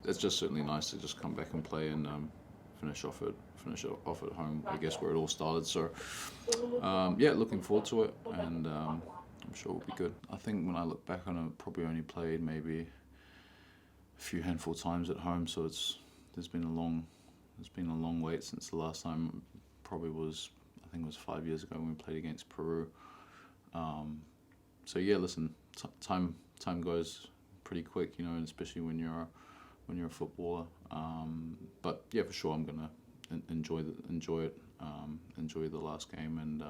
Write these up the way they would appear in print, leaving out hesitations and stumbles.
it's just certainly nice to just come back and play and finish off at home, I guess, where it all started. So yeah, looking forward to it, and I'm sure it'll be good. I think when I look back on it, probably only played maybe a few handful of times at home. So there's been a long wait since the last time. Probably was, I think it was 5 years ago when we played against Peru. So yeah, listen, time goes pretty quick, you know, and especially when you're a footballer. But yeah, for sure, I'm gonna enjoy it, enjoy the last game, and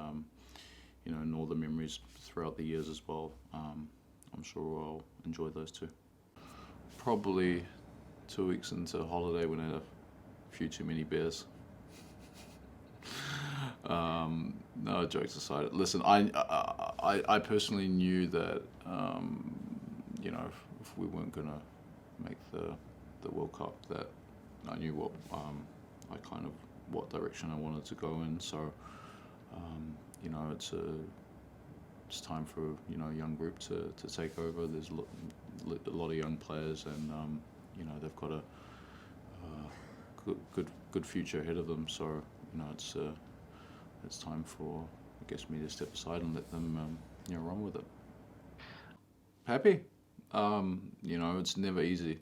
you know, and all the memories throughout the years as well. I'm sure I'll enjoy those too. Probably 2 weeks into holiday when I had a few too many beers. No, jokes aside. Listen, I personally knew that you know, if we weren't gonna make the World Cup, that I knew what direction I wanted to go in. So you know, it's time for, you know, a young group to take over. There's a lot of young players, and you know, they've got a good future ahead of them. So you know, it's time for, I guess, me to step aside and let them you know, run with it. Happy. You know, it's never easy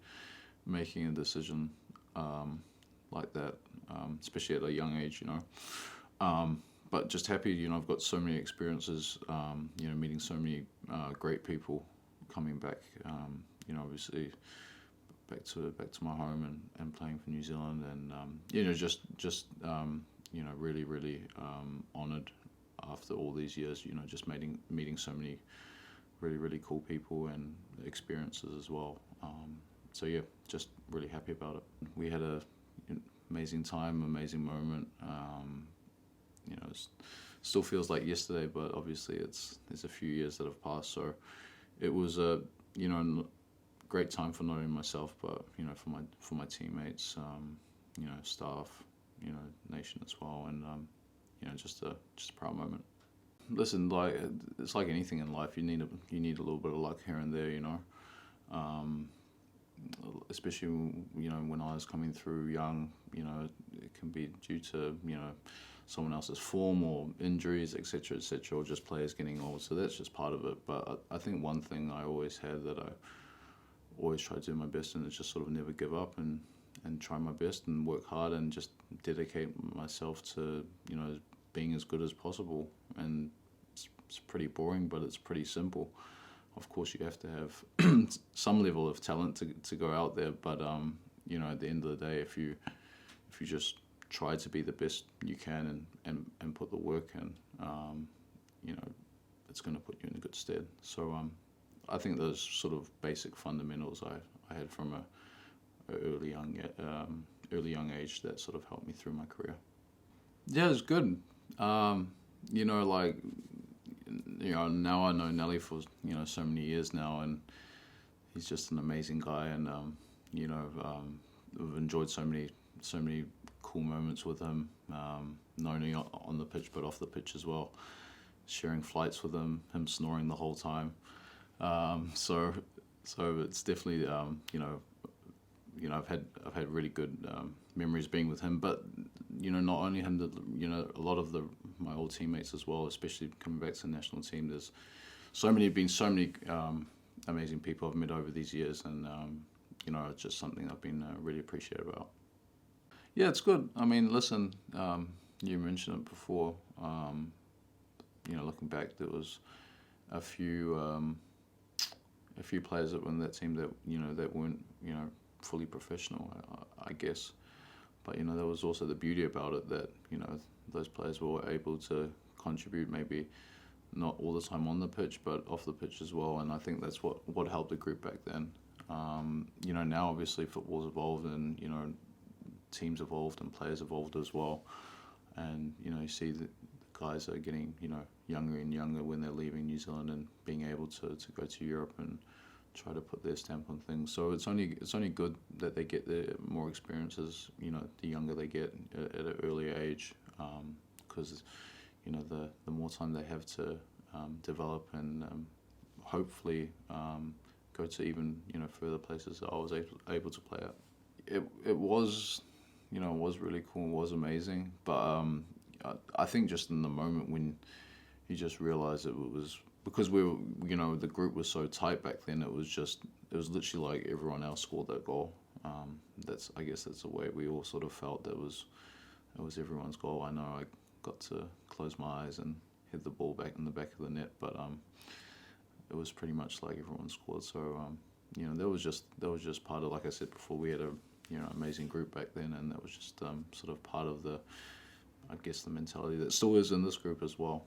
making a decision like that, especially at a young age, you know. But just happy, you know, I've got so many experiences, you know, meeting so many great people, coming back, you know, obviously back to my home and playing for New Zealand, and you know, just you know, really honoured after all these years, you know, just meeting so many really cool people and experiences as well. So yeah, just really happy about it. We had a amazing time, amazing moment. You know, it still feels like yesterday, but obviously there's a few years that have passed. So it was a, you know, great time for not only myself, but you know, for my teammates, you know, staff, you know, nation as well, and you know, just a proud moment. Listen, like, it's like anything in life, you need a little bit of luck here and there, you know. Especially, you know, when I was coming through young, you know, it can be due to, you know, someone else's form or injuries, etc., or just players getting old. So that's just part of it. But I think one thing I always had that I always try to do my best in is just sort of never give up and try my best and work hard and just dedicate myself to, you know, being as good as possible. And it's pretty boring, but it's pretty simple. Of course, you have to have some level of talent to go out there, but you know, at the end of the day, if you just try to be the best you can and put the work in, you know, it's going to put you in a good stead. So I think those sort of basic fundamentals I had from a early young age that sort of helped me through my career. Yeah, it's good. You know, like, you know, now I know Nelly for, you know, so many years now, and he's just an amazing guy, and you know, I've enjoyed so many cool moments with him, not only on the pitch but off the pitch as well. Sharing flights with him snoring the whole time. So it's definitely, you know, I've had really good memories being with him. But you know, not only him, you know, a lot of my old teammates as well, especially coming back to the national team. There's so many amazing people I've met over these years, and you know, it's just something I've been really appreciative about. Yeah, it's good. I mean, listen, you mentioned it before. You know, looking back, there was a few players that were in that team that, you know, that weren't, you know, fully professional, I guess. But you know, there was also the beauty about it that, you know, those players were able to contribute, maybe not all the time on the pitch, but off the pitch as well. And I think that's what helped the group back then. You know, now obviously football's evolved, and you know, teams evolved and players evolved as well. And you know, you see that the guys are getting, you know, younger and younger when they're leaving New Zealand and being able to go to Europe and try to put their stamp on things. So it's only good that they get more experiences, you know, the younger they get at an earlier age, because you know, the more time they have to develop and hopefully go to even, you know, further places that I was able to play at. it was, you know, it was really cool. It was amazing. But I think just in the moment when you just realize it was because we were, you know, the group was so tight back then. It was literally like everyone else scored that goal. I guess that's the way we all sort of felt. It was everyone's goal. I know I got to close my eyes and hit the ball back in the back of the net, but it was pretty much like everyone scored. So you know, that was just part of, like I said before, we had a, you know, amazing group back then, and that was just sort of part of the, I guess, the mentality that still is in this group as well.